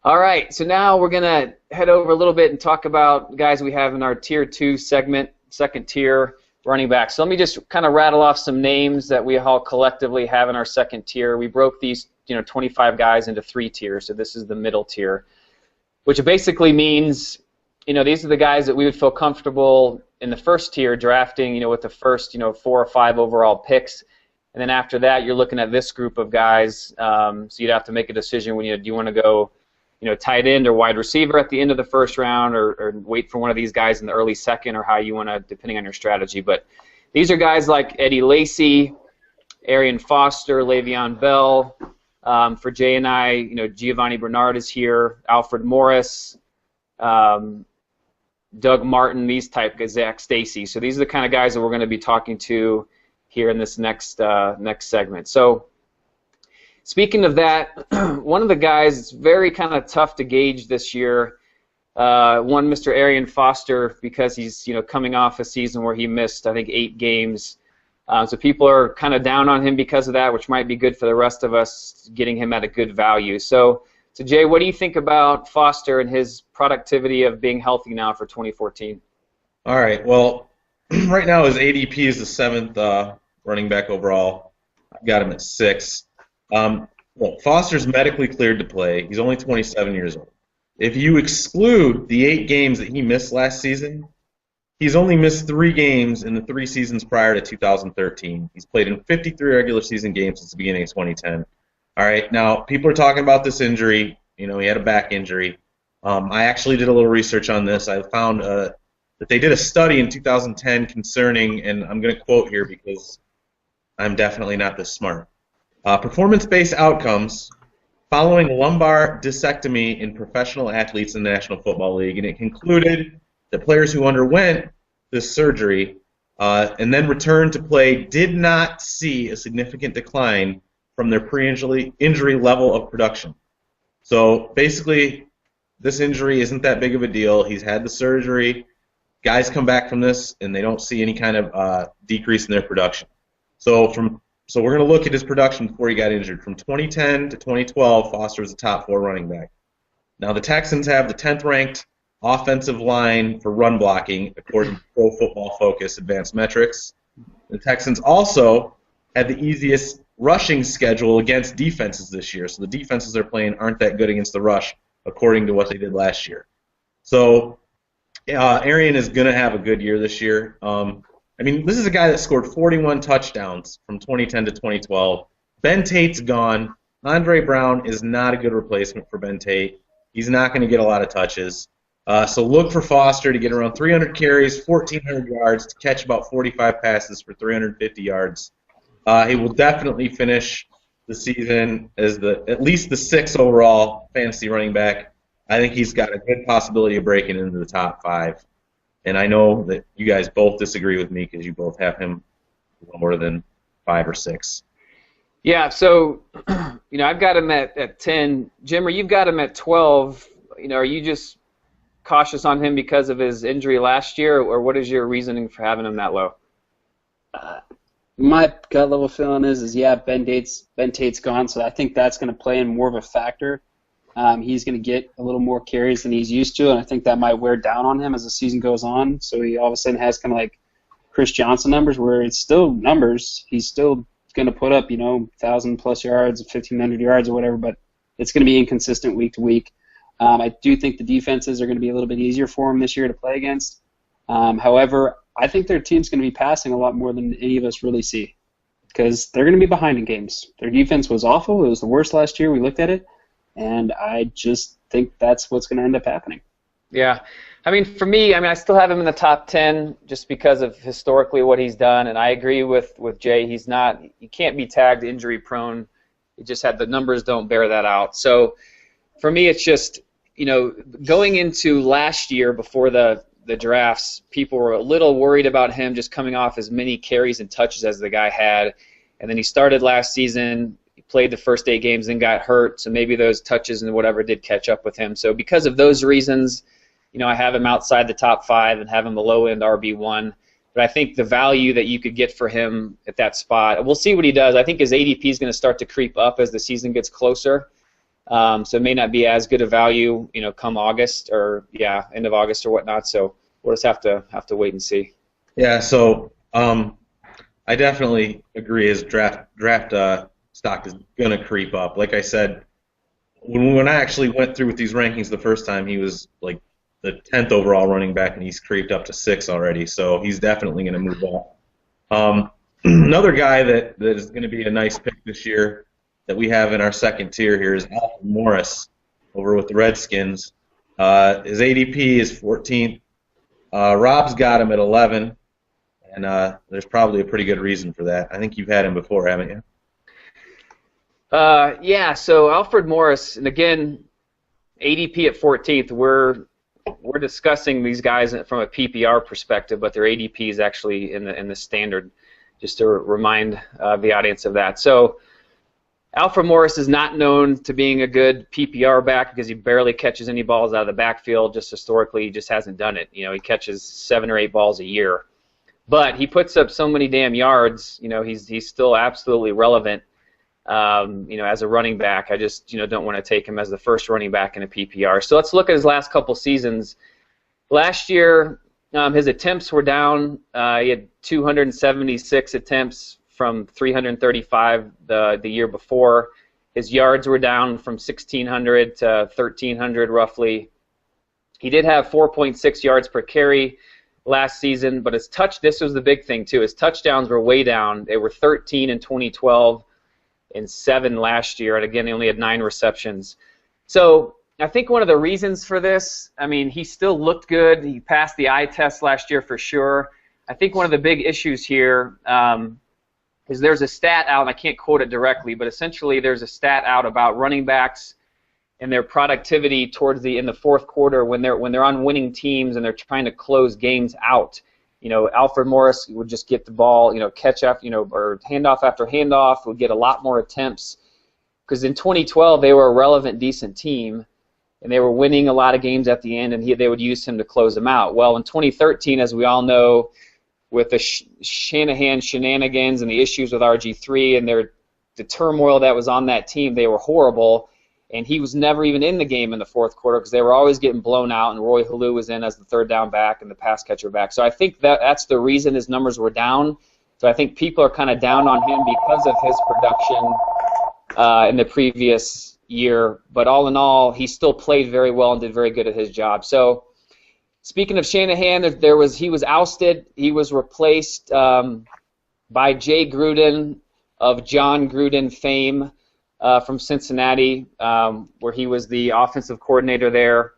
All right, so now we're going to head over a little bit and talk about guys we have in our Tier 2 segment, second tier running back. So let me just kind of rattle off some names that we all collectively have in our second tier. We broke these 25 guys into 3 tiers, so this is the middle tier, which basically means these are the guys that we would feel comfortable in the first tier drafting, with the first 4 or 5 overall picks. And then after that, you're looking at this group of guys. So you'd have to make a decision when do you want to go, tight end or wide receiver at the end of the first round, or wait for one of these guys in the early second, or how you want to, depending on your strategy. But these are guys like Eddie Lacy, Arian Foster, Le'Veon Bell. For Jay and I, Giovanni Bernard is here, Alfred Morris, Doug Martin, these type guys, Zach Stacy. So these are the kind of guys that we're going to be talking to here in this next segment. So speaking of that, one of the guys it's very kind of tough to gauge this year, one Mr. Arian Foster, because he's coming off a season where he missed, I think, 8 games. So people are kind of down on him because of that, which might be good for the rest of us, getting him at a good value. So Jay, what do you think about Foster and his productivity of being healthy now for 2014? All right. Well, right now his ADP is the 7th running back overall. I've got him at 6. Well, Foster's medically cleared to play. He's only 27 years old. If you exclude the 8 games that he missed last season, he's only missed 3 games in the 3 seasons prior to 2013. He's played in 53 regular season games since the beginning of 2010. All right, now people are talking about this injury. He had a back injury. I actually did a little research on this. I found that they did a study in 2010 concerning, and I'm going to quote here because I'm definitely not this smart, performance-based outcomes following lumbar discectomy in professional athletes in the National Football League, and it concluded that players who underwent this surgery and then returned to play did not see a significant decline from their pre-injury level of production. So basically, this injury isn't that big of a deal. He's had the surgery. Guys come back from this, and they don't see any kind of decrease in their production. So we're going to look at his production before he got injured. From 2010 to 2012, Foster was a top 4 running back. Now, the Texans have the 10th ranked offensive line for run blocking, according to Pro Football Focus Advanced Metrics. The Texans also had the easiest rushing schedule against defenses this year. So the defenses they're playing aren't that good against the rush, according to what they did last year. So Arian is going to have a good year this year. This is a guy that scored 41 touchdowns from 2010 to 2012. Ben Tate's gone. Andre Brown is not a good replacement for Ben Tate. He's not going to get a lot of touches. So look for Foster to get around 300 carries, 1,400 yards, to catch about 45 passes for 350 yards. He will definitely finish the season as at least the 6th overall fantasy running back. I think he's got a good possibility of breaking into the top 5. And I know that you guys both disagree with me because you both have him lower than 5 or 6. Yeah, so I've got him at 10. Jimmer, you've got him at 12. Are you just cautious on him because of his injury last year, or what is your reasoning for having him that low? My gut level feeling is Ben Tate's gone, so I think that's going to play in more of a factor. He's going to get a little more carries than he's used to, and I think that might wear down on him as the season goes on. So he all of a sudden has kind of like Chris Johnson numbers, where it's still numbers. He's still going to put up 1,000+ yards, 1,500 yards, or whatever, but it's going to be inconsistent week to week. I do think the defenses are going to be a little bit easier for him this year to play against. However, I think their team's going to be passing a lot more than any of us really see, because they're going to be behind in games. Their defense was awful. It was the worst last year. We looked at it, and I just think that's what's going to end up happening. Yeah. For me, I still have him in the top 10 just because of historically what he's done, and I agree with Jay. He can't be tagged injury prone. He just had the numbers don't bear that out. So for me, it's just, going into last year before the drafts, people were a little worried about him just coming off as many carries and touches as the guy had. And then he started last season, he played the first 8 games, then got hurt, so maybe those touches and whatever did catch up with him. So because of those reasons, I have him outside the top 5 and have him the low-end RB1. But I think the value that you could get for him at that spot, we'll see what he does. I think his ADP is going to start to creep up as the season gets closer. So it may not be as good a value, come August or end of August or whatnot. So we'll just have to wait and see. Yeah, so I definitely agree. His draft stock is gonna creep up. Like I said, when I actually went through with these rankings the first time, he was like the 10th overall running back, and he's creeped up to 6 already. So he's definitely gonna move up. Another guy that is gonna be a nice pick this year that we have in our second tier here is Alfred Morris over with the Redskins. His ADP is 14th. Rob's got him at 11, and there's probably a pretty good reason for that. I think you've had him before, haven't you? Yeah, so Alfred Morris, and again, ADP at 14th, we're discussing these guys from a PPR perspective, but their ADP is actually in the standard, just to remind the audience of that. So Alfred Morris is not known to being a good PPR back because he barely catches any balls out of the backfield. Just historically, he just hasn't done it. He catches 7 or 8 balls a year. But he puts up so many damn yards, he's still absolutely relevant, as a running back. I just, don't want to take him as the first running back in a PPR. So let's look at his last couple seasons. Last year, his attempts were down. He had 276 attempts from 335 the year before. His yards were down from 1,600 to 1,300 roughly. He did have 4.6 yards per carry last season, but this was the big thing too. His touchdowns were way down. They were 13 in 2012 and 7 last year, and again, he only had 9 receptions. So I think one of the reasons for this, he still looked good. He passed the eye test last year for sure. I think one of the big issues here is there's a stat out, and I can't quote it directly, but essentially there's a stat out about running backs and their productivity towards in the fourth quarter when they're on winning teams and they're trying to close games out. Alfred Morris would just get the ball, catch up, or handoff after handoff, would get a lot more attempts because in 2012 they were a relevant, decent team and they were winning a lot of games at the end, and they would use him to close them out. Well, in 2013, as we all know, with the Shanahan shenanigans and the issues with RG3 and the turmoil that was on that team, they were horrible, and he was never even in the game in the fourth quarter because they were always getting blown out, and Roy Halou was in as the third down back and the pass catcher back. So I think that's the reason his numbers were down. So I think people are kind of down on him because of his production in the previous year. But all in all, he still played very well and did very good at his job. So speaking of Shanahan, he was ousted. He was replaced by Jay Gruden of John Gruden fame from Cincinnati, where he was the offensive coordinator there.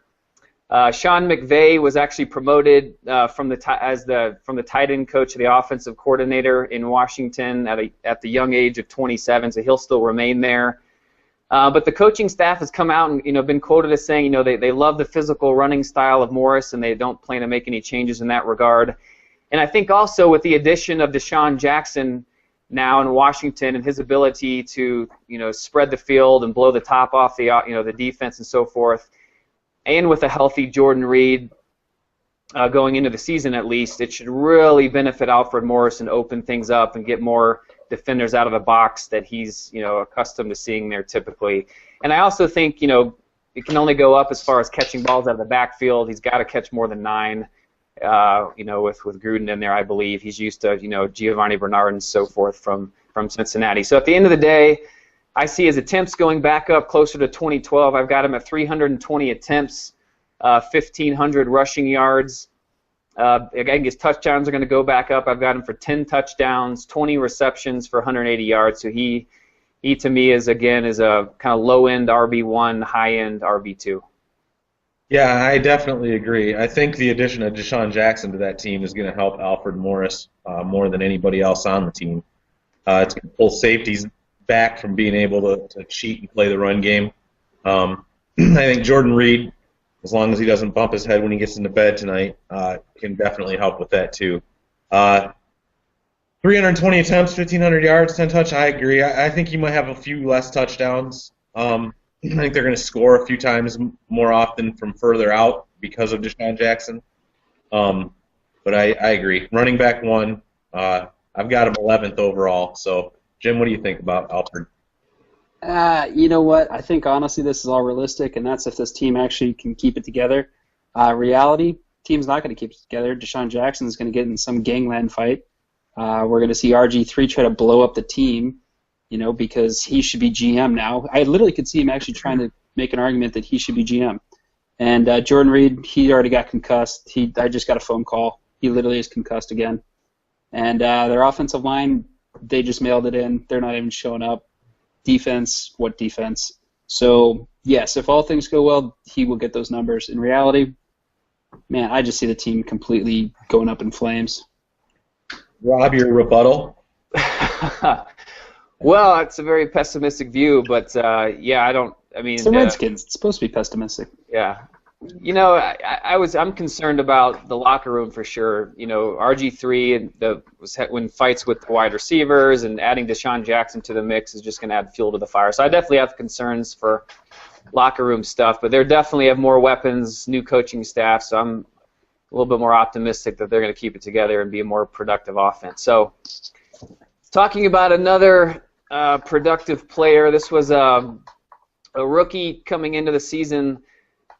Sean McVay was actually promoted from the tight end coach to the offensive coordinator in Washington at the young age of 27, so he'll still remain there. But the coaching staff has come out and been quoted as saying they love the physical running style of Morris and they don't plan to make any changes in that regard. And I think also with the addition of Deshaun Jackson now in Washington and his ability to spread the field and blow the top off the defense and so forth, and with a healthy Jordan Reed going into the season at least, it should really benefit Alfred Morris and open things up and get more defenders out of the box that he's accustomed to seeing there typically. And I also think it can only go up as far as catching balls out of the backfield. He's got to catch more than 9. With Gruden in there, I believe he's used to Giovanni Bernard and so forth from Cincinnati. So at the end of the day, I see his attempts going back up closer to 2012. I've got him at 320 attempts, 1,500 rushing yards. Again, his touchdowns are going to go back up. I've got him for 10 touchdowns, 20 receptions for 180 yards. So he to me is a kind of low-end RB1, high-end RB2. Yeah, I definitely agree. I think the addition of Deshaun Jackson to that team is going to help Alfred Morris more than anybody else on the team. It's going to pull safeties back from being able to cheat and play the run game. I think Jordan Reed, as long as he doesn't bump his head when he gets into bed tonight, can definitely help with that too. 320 attempts, 1,500 yards, 10 touch. I agree. I think he might have a few less touchdowns. I think they're going to score a few times more often from further out because of Deshaun Jackson. But I agree. Running back 1, I've got him 11th overall. So, Jim, what do you think about Alfred? You know what? I think honestly this is all realistic, and that's if this team actually can keep it together. Reality, team's not going to keep it together. Deshaun Jackson's going to get in some gangland fight. We're going to see RG3 try to blow up the team, because he should be GM now. I literally could see him actually trying to make an argument that he should be GM. And Jordan Reed, he already got concussed. I just got a phone call. He literally is concussed again. And their offensive line, they just mailed it in. They're not even showing up. Defense, what defense? So, yes, if all things go well, he will get those numbers. In reality, man, I just see the team completely going up in flames. Rob, your rebuttal? Well, it's a very pessimistic view, but yeah, It's the Redskins. It's supposed to be pessimistic. Yeah. I'm concerned about the locker room for sure. RG3 and when fights with the wide receivers and adding Deshaun Jackson to the mix is just going to add fuel to the fire. So I definitely have concerns for locker room stuff, but they definitely have more weapons, new coaching staff, so I'm a little bit more optimistic that they're going to keep it together and be a more productive offense. So talking about another productive player, this was a rookie coming into the season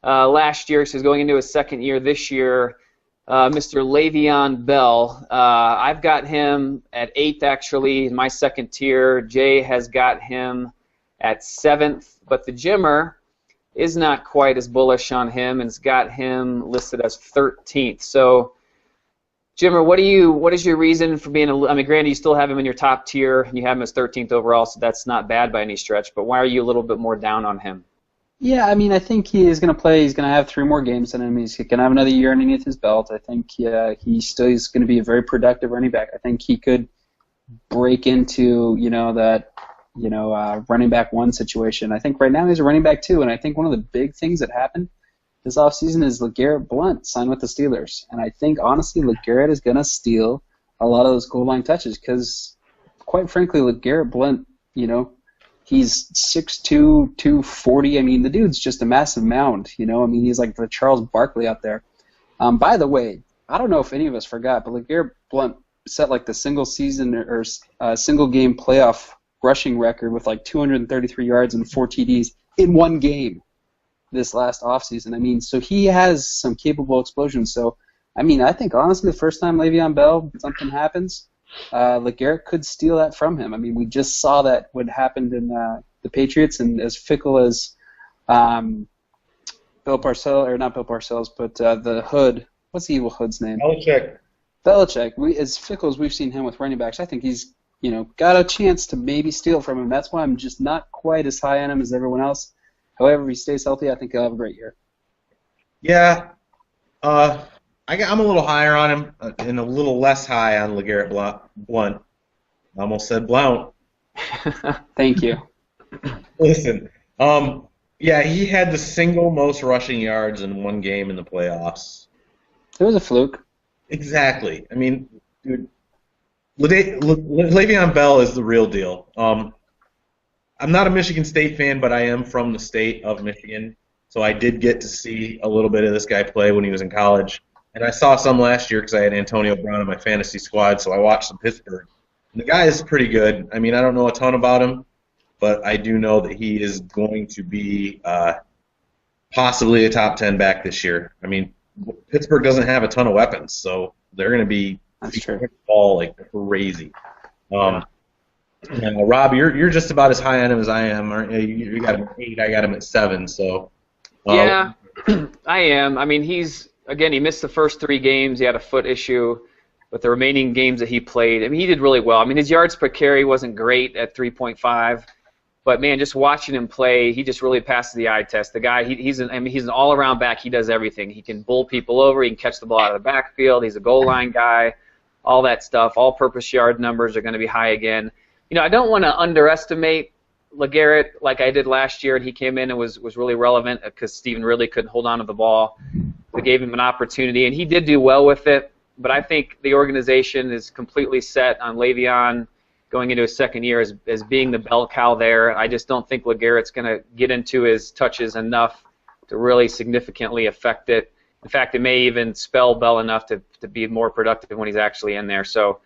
last year, so he's going into his second year this year, Mr. Le'Veon Bell. I've got him at 8th, actually, in my second tier. Jay has got him at 7th, but the Jimmer is not quite as bullish on him and has got him listed as 13th. So, Jimmer, what is your reason for being granted you still have him in your top tier, and you have him as 13th overall, so that's not bad by any stretch, but why are you a little bit more down on him? Yeah, I think he is going to play. He's going to have 3 more games in him. He's going to have another year underneath his belt. I think he still is going to be a very productive running back. I think he could break into, that, running back 1 situation. I think right now he's a running back 2, and I think one of the big things that happened this offseason is LeGarrette Blount signed with the Steelers. And I think, honestly, LeGarrette is going to steal a lot of those goal line touches because, quite frankly, LeGarrette Blount, he's 6'2", 240. The dude's just a massive mound, he's like the Charles Barkley out there. By the way, I don't know if any of us forgot, but LeGarrette Blount set like the single season or single game playoff rushing record with like 233 yards and 4 TDs in one game this last offseason. So he has some capable explosions. So, I think honestly the first time Le'Veon Bell, something happens, LeGarrette could steal that from him. We just saw that what happened in the Patriots, and as fickle as Bill Parcells, or not Bill Parcells, but the Hood. What's the evil Hood's name? Belichick. As fickle as we've seen him with running backs, I think he's got a chance to maybe steal from him. That's why I'm just not quite as high on him as everyone else. However, if he stays healthy, I think he'll have a great year. Yeah. I'm a little higher on him and a little less high on LeGarrette Blount. I almost said Blount. Thank you. Listen, yeah, he had the single most rushing yards in one game in the playoffs. It was a fluke. Exactly. Dude, Le'Veon Bell is the real deal. I'm not a Michigan State fan, but I am from the state of Michigan, so I did get to see a little bit of this guy play when he was in college. And I saw some last year because I had Antonio Brown in my fantasy squad, so I watched some Pittsburgh. And the guy is pretty good. I don't know a ton about him, but I do know that he is going to be possibly a top 10 back this year. Pittsburgh doesn't have a ton of weapons, so they're going to be the ball like crazy. Rob, you're just about as high on him as I am, aren't you? You got him at 8, I got him at 7, so. Yeah, I am. He missed the first 3 games. He had a foot issue, but the remaining games that he played, he did really well. His yards per carry wasn't great at 3.5, but man, just watching him play, he just really passes the eye test. The guy, he's an all-around back. He does everything. He can bowl people over. He can catch the ball out of the backfield. He's a goal line guy. All that stuff. All-purpose yard numbers are going to be high again. I don't want to underestimate LeGarrette like I did last year, and he came in and was really relevant because Stephen Ridley couldn't hold on to the ball. They gave him an opportunity, and he did do well with it. But I think the organization is completely set on Le'Veon going into his second year as being the bell cow there. I just don't think LeGarrette's going to get into his touches enough to really significantly affect it. In fact, it may even spell Bell enough to be more productive when he's actually in there. So,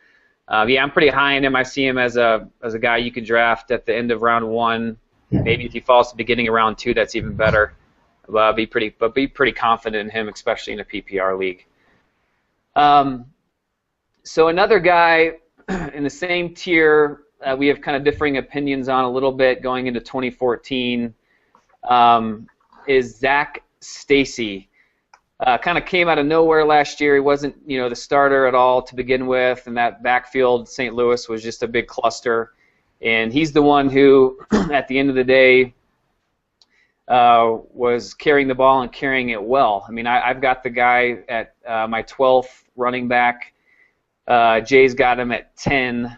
yeah, I'm pretty high on him. I see him as a guy you could draft at the end of round 1 Maybe if he falls to the beginning of round 2, that's even better. Be pretty confident in him, especially in a PPR league. So another guy in the same tier we have kind of differing opinions on a little bit going into 2014 is Zach Stacy. Kind of came out of nowhere last year. He wasn't, the starter at all to begin with, and that backfield, St. Louis, was just a big cluster. And he's the one who, at the end of the day, was carrying the ball and carrying it well. I mean, I've got the guy at my 12th running back. Jay's got him at 10.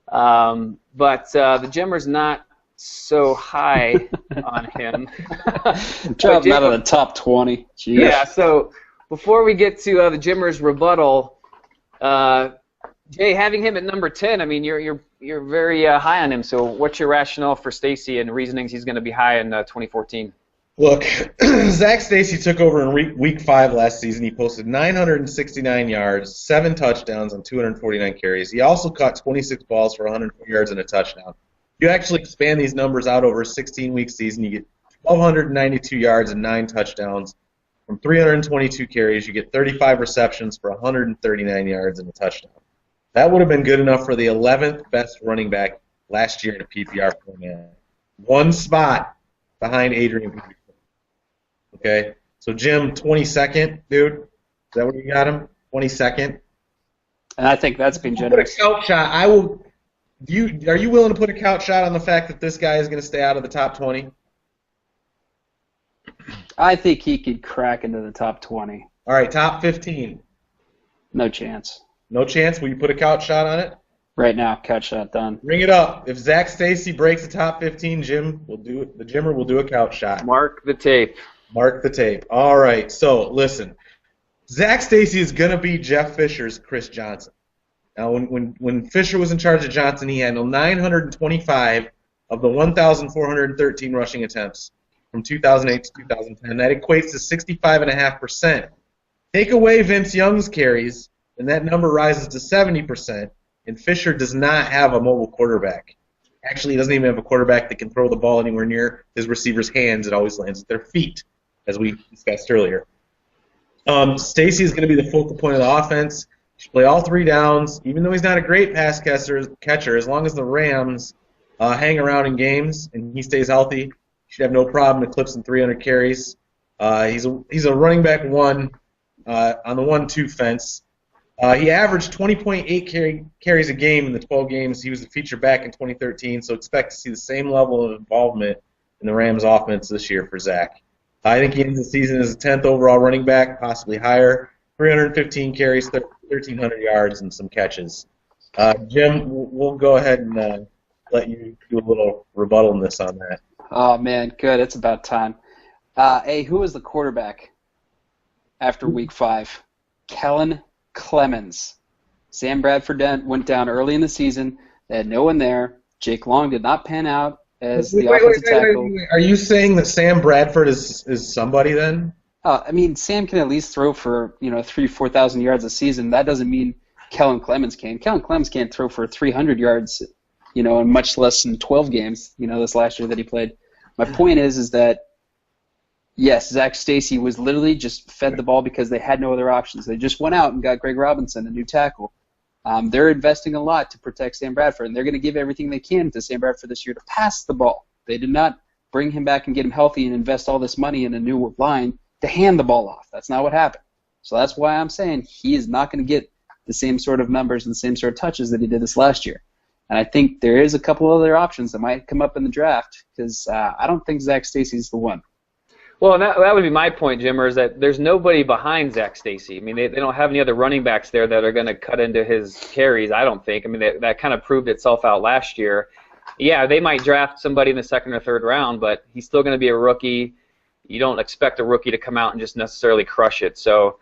But the Jimmer's not so high on him. Drop him out of the top 20. Jeez. Yeah, so before we get to the Jimmer's rebuttal, Jay, having him at number 10, I mean, you're very high on him. So what's your rationale for Stacy and reasonings he's going to be high in 2014? Look, Zach Stacy took over in week 5 last season. He posted 969 yards, 7 touchdowns on 249 carries. He also caught 26 balls for 104 yards and a touchdown. If you actually expand these numbers out over a 16-week season, you get 1,292 yards and 9 touchdowns. From 322 carries, you get 35 receptions for 139 yards and a touchdown. That would have been good enough for the 11th best running back last year in a PPR format. One spot behind Adrian Peterson. Okay? So, Jim, 22nd, dude? Is that what you got him? 22nd? And I think that's been generous. Put a couch shot. Are you willing to put a couch shot on the fact that this guy is going to stay out of the top 20? I think he could crack into the top 20. All right, top 15. No chance. No chance? Will you put a couch shot on it? Right now, couch shot done. Bring it up. If Zach Stacy breaks the top 15, Jim will do it. The Jimmer will do a couch shot. Mark the tape. Mark the tape. All right. So listen, Zach Stacy is going to be Jeff Fisher's Chris Johnson. Now, when Fisher was in charge of Johnson, he handled 925 of the 1,413 rushing attempts from 2008 to 2010. That equates to 65.5%. Take away Vince Young's carries, and that number rises to 70%. And Fisher does not have a mobile quarterback. Actually, he doesn't even have a quarterback that can throw the ball anywhere near his receiver's hands. It always lands at their feet, as we discussed earlier. Stacy is going to be the focal point of the offense. He should play all 3 downs. Even though he's not a great pass catcher, as long as the Rams hang around in games and he stays healthy, he should have no problem eclipsing 300 carries. He's a running back 1 on the 1-2 fence. He averaged 20.8 carries a game in the 12 games. He was the feature back in 2013, so expect to see the same level of involvement in the Rams' offense this year for Zach. I think he ends the season as a 10th overall running back, possibly higher. 315 carries, 1,300 yards, and some catches. Jim, we'll go ahead and let you do a little rebuttal on that. Oh, man, good. It's about time. Hey, who was the quarterback after week 5? Kellen Clemens. Sam Bradford went down early in the season. They had no one there. Jake Long did not pan out as the offensive tackle. Wait. Are you saying that Sam Bradford is somebody then? I mean, Sam can at least throw for 3,000-4,000 yards a season. That doesn't mean Kellen Clemens can. Kellen Clemens can't throw for 300 yards, in much less than 12 games. This last year that he played. My point is that yes, Zach Stacy was literally just fed the ball because they had no other options. They just went out and got Greg Robinson, a new tackle. They're investing a lot to protect Sam Bradford, and they're going to give everything they can to Sam Bradford this year to pass the ball. They did not bring him back and get him healthy and invest all this money in a new line to hand the ball off. That's not what happened. So that's why I'm saying he is not going to get the same sort of numbers and the same sort of touches that he did this last year. And I think there is a couple other options that might come up in the draft because I don't think Zach Stacy's the one. Well, that would be my point, Jimmer, is that there's nobody behind Zach Stacy. I mean, they don't have any other running backs there that are going to cut into his carries, I don't think. I mean, that kind of proved itself out last year. Yeah, they might draft somebody in the 2nd or 3rd round, but he's still going to be a rookie. You don't expect a rookie to come out and just necessarily crush it. So,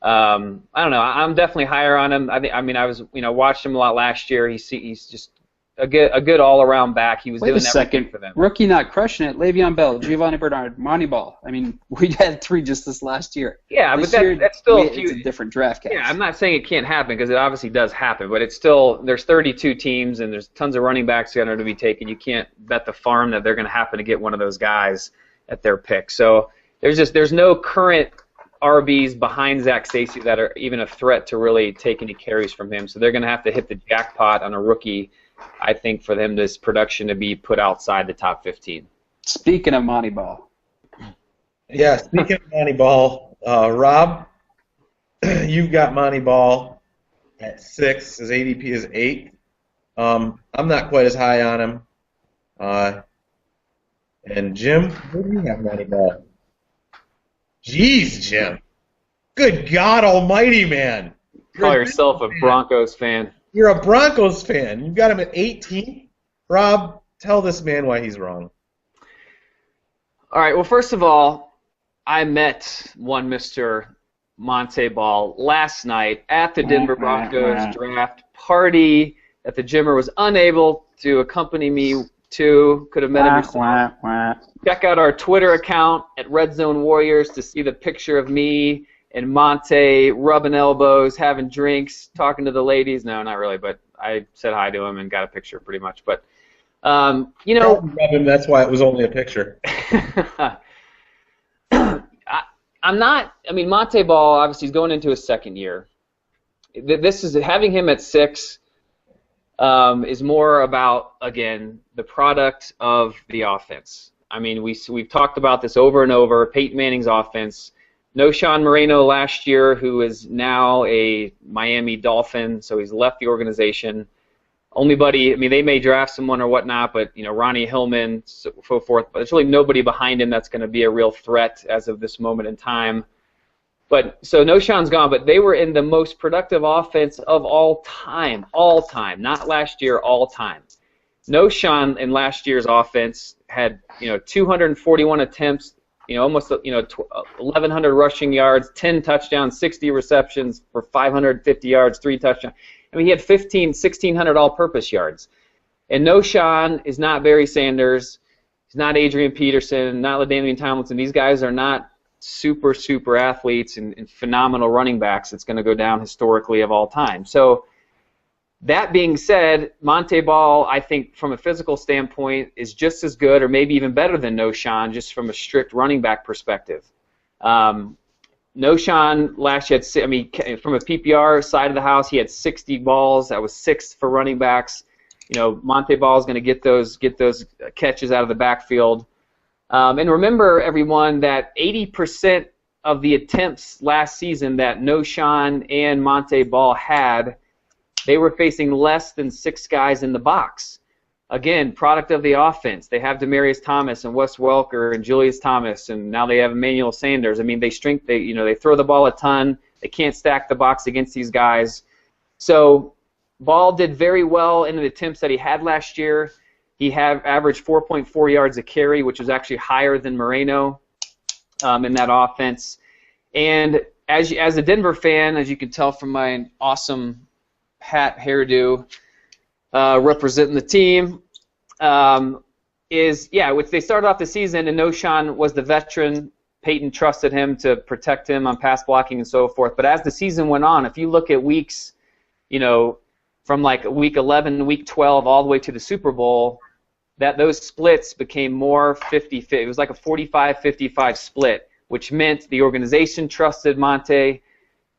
I don't know. I'm definitely higher on him. I was watched him a lot last year. He's just a good all-around back. He was Wait doing a everything second. for them. Rookie not crushing it. Le'Veon Bell, Giovanni Bernard, Monty Ball. I mean, we had 3 just this last year. Yeah, This but year, that's still a it's few. a different draft cast. Yeah, I'm not saying it can't happen because it obviously does happen, but it's still there's 32 teams and there's tons of running backs that are to be taken. You can't bet the farm that they're going to happen to get one of those guys at their pick. So there's no current RBs behind Zach Stacy that are even a threat to really take any carries from him. So they're going to have to hit the jackpot on a rookie, I think, for them this production to be put outside the top 15. Speaking of Monty Ball. Yeah, speaking of Monty Ball, Rob, you've got Monty Ball at 6. His ADP is 8. I'm not quite as high on him. And Jim, where do you have Monty Ball? Jeez, Jim. Good God Almighty, man. Call yourself a Broncos fan. You're a Broncos fan. You've got him at 18. Rob, tell this man why he's wrong. All right. Well, first of all, I met one Mr. Monte Ball last night at the Denver Broncos draft party that the Jimmer was unable to accompany me to. Could have met him yourself. Check out our Twitter account at Red Zone Warriors to see the picture of me and Monte rubbing elbows, having drinks, talking to the ladies. No, not really, but I said hi to him and got a picture pretty much. But, you know. Rub him, that's why it was only a picture. I'm not. I mean, Monte Ball obviously is going into his second year. This is having him at 6 is more about, again, the product of the offense. I mean, we've talked about this over and over. Peyton Manning's offense. No Sean Moreno last year, who is now a Miami Dolphin, so he's left the organization. Only buddy, I mean, they may draft someone or whatnot, but, you know, Ronnie Hillman, so forth. But there's really nobody behind him that's going to be a real threat as of this moment in time. But so no Sean's gone, but they were in the most productive offense of all time, not last year, all time. No Sean in last year's offense had, you know, 241 attempts, you know, almost, you know, 1,100 rushing yards, 10 touchdowns, 60 receptions for 550 yards, 3 touchdowns. I mean, he had 1,600 all-purpose yards. And no Sean is not Barry Sanders. He's not Adrian Peterson, not LaDainian Tomlinson. These guys are not super athletes and phenomenal running backs. It's going to go down historically of all time. So that being said, Monte Ball, I think from a physical standpoint, is just as good or maybe even better than No Sean just from a strict running back perspective. No Sean last year had, I mean, from a PPR side of the house, he had 60 balls. That was 6th for running backs. You know, Monte Ball is going to get those catches out of the backfield. And remember, everyone, that 80% of the attempts last season that No Sean and Monte Ball had, they were facing less than 6 guys in the box. Again, product of the offense. They have Demaryius Thomas and Wes Welker and Julius Thomas, and now they have Emmanuel Sanders. I mean, they throw the ball a ton. They can't stack the box against these guys. So Ball did very well in the attempts that he had last year. He averaged 4.4 yards a carry, which was actually higher than Moreno in that offense. And as a Denver fan, as you can tell from my awesome hat hairdo, representing the team, they started off the season and No Sean was the veteran. Peyton trusted him to protect him on pass blocking and so forth. But as the season went on, if you look at weeks, you know, from like week 11, week 12, all the way to the Super Bowl, that those splits became more 50-50. It was like a 45-55 split, which meant the organization trusted Monte.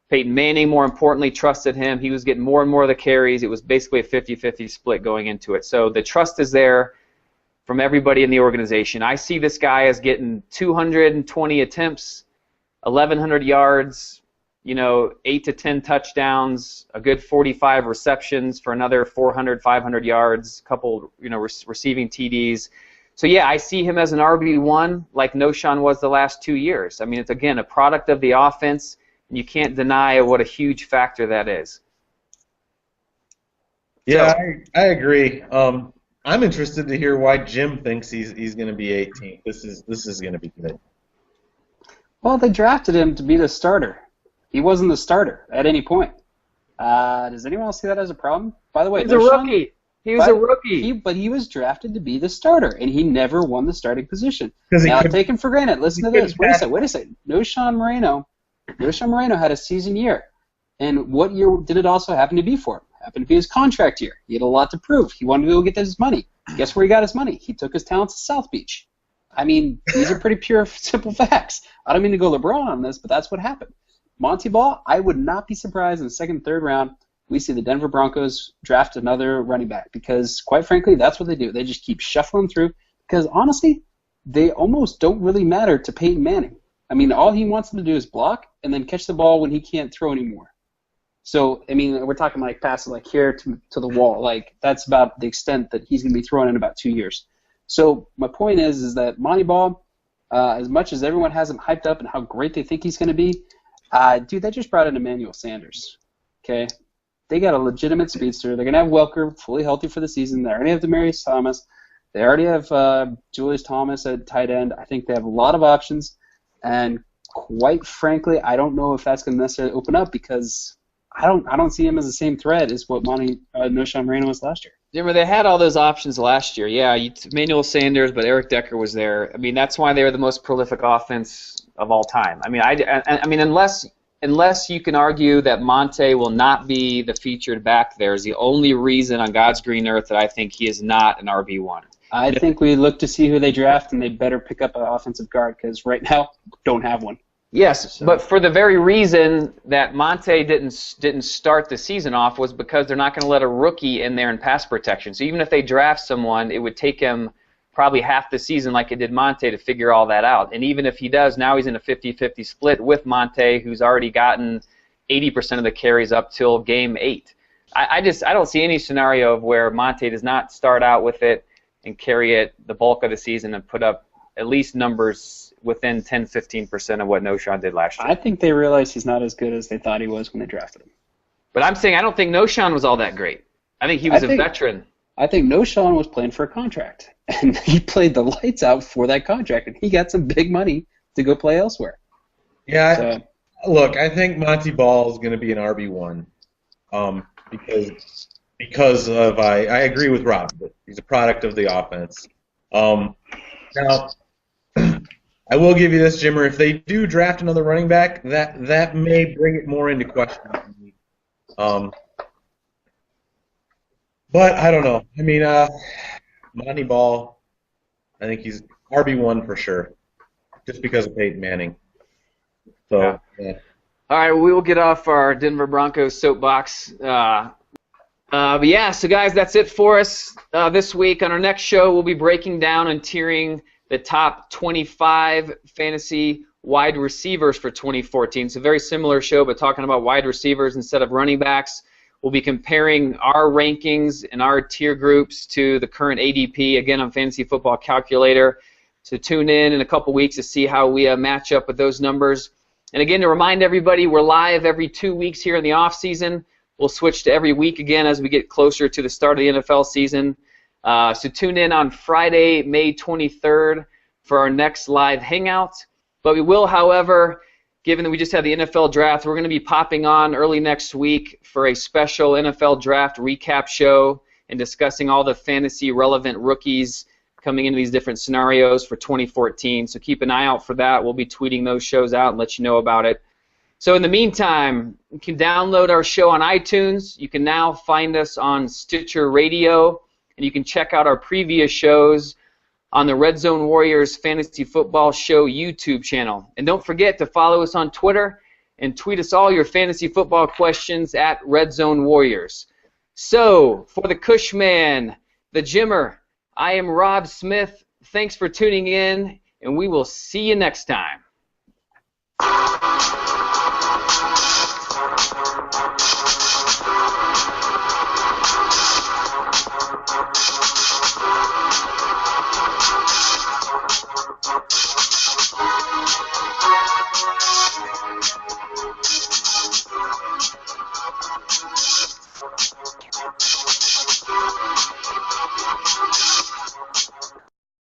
Peyton Manning, more importantly, trusted him. He was getting more and more of the carries. It was basically a 50-50 split going into it. So the trust is there from everybody in the organization. I see this guy as getting 220 attempts, 1,100 yards, you know, 8 to 10 touchdowns, a good 45 receptions for another 400, 500 yards, a couple, you know, receiving TDs. So, yeah, I see him as an RB1 like No Sean was the last 2 years. I mean, it's, again, a product of the offense. You can't deny what a huge factor that is. Yeah, I agree. I'm interested to hear why Jim thinks he's going to be 18th. This is going to be good. Well, they drafted him to be the starter. He wasn't the starter at any point. Does anyone else see that as a problem? By the way, he's a rookie. He was a rookie. But he was drafted to be the starter, and he never won the starting position. 'Cause he Now, couldn't- taken for granted. Listen to he this. couldn't Wait a second. Noshawn Moreno had a season year. And what year did it also happen to be for him? Happened to be his contract year. He had a lot to prove. He wanted to go get his money. Guess where he got his money? He took his talents to South Beach. I mean, these are pretty pure, simple facts. I don't mean to go LeBron on this, but that's what happened. Monty Ball, I would not be surprised in the second, third round we see the Denver Broncos draft another running back because, quite frankly, that's what they do. They just keep shuffling through because, honestly, they almost don't really matter to Peyton Manning. I mean, all he wants them to do is block and then catch the ball when he can't throw anymore. So, I mean, we're talking like passes like here to the wall. Like, that's about the extent that he's going to be throwing in about 2 years. So my point is that Monty Ball, as much as everyone has him hyped up and how great they think he's going to be, dude, they just brought in Emmanuel Sanders. Okay? They got a legitimate speedster. They're going to have Welker fully healthy for the season. They already have Demaryius Thomas. They already have Julius Thomas at tight end. I think they have a lot of options. And quite frankly, I don't know if that's going to necessarily open up because I don't see him as the same threat as what Noshawn Moreno was last year. Remember, they had all those options last year. Yeah, Emmanuel Sanders, but Eric Decker was there. I mean, that's why they were the most prolific offense of all time. I mean, unless you can argue that Monte will not be the featured back there is the only reason on God's green earth that I think he is not an RB1. I think we look to see who they draft, and they better pick up an offensive guard because right now don't have one. Yes, but for the very reason that Monte didn't start the season off was because they're not going to let a rookie in there in pass protection. So even if they draft someone, it would take him probably half the season like it did Monte to figure all that out. And even if he does, now he's in a 50-50 split with Monte, who's already gotten 80% of the carries up till game 8. I don't see any scenario of where Monte does not start out with it and carry it the bulk of the season and put up at least numbers within 10-15% of what Noshawn did last year. I think they realize he's not as good as they thought he was when they drafted him. But I'm saying I don't think Noshawn was all that great. I think he was a veteran. I think Noshawn was playing for a contract, and he played the lights out for that contract, and he got some big money to go play elsewhere. Yeah, look, I think Monty Ball is going to be an RB1 because of I agree with Rob. He's a product of the offense. Now, I will give you this, Jimmer. If they do draft another running back, that may bring it more into question. But I don't know. I mean, Monty Ball, I think he's RB1 for sure, just because of Peyton Manning. So, yeah. All right, we will get off our Denver Broncos soapbox. But yeah, so guys, that's it for us this week. On our next show, we'll be breaking down and tiering the top 25 fantasy wide receivers for 2014. It's a very similar show, but talking about wide receivers instead of running backs. We'll be comparing our rankings and our tier groups to the current ADP, again, on Fantasy Football Calculator. So tune in a couple weeks to see how we match up with those numbers. And again, to remind everybody, we're live every 2 weeks here in the off season. We'll switch to every week again as we get closer to the start of the NFL season. So tune in on Friday, May 23rd for our next live hangout. But we will, however, given that we just had the NFL draft, we're going to be popping on early next week for a special NFL draft recap show and discussing all the fantasy relevant rookies coming into these different scenarios for 2014. So keep an eye out for that. We'll be tweeting those shows out and let you know about it. So in the meantime, you can download our show on iTunes. You can now find us on Stitcher Radio, and you can check out our previous shows on the Red Zone Warriors Fantasy Football Show YouTube channel. And don't forget to follow us on Twitter and tweet us all your fantasy football questions at Red Zone Warriors. So, for the Cushman, the Jimmer, I am Rob Smith. Thanks for tuning in, and we will see you next time.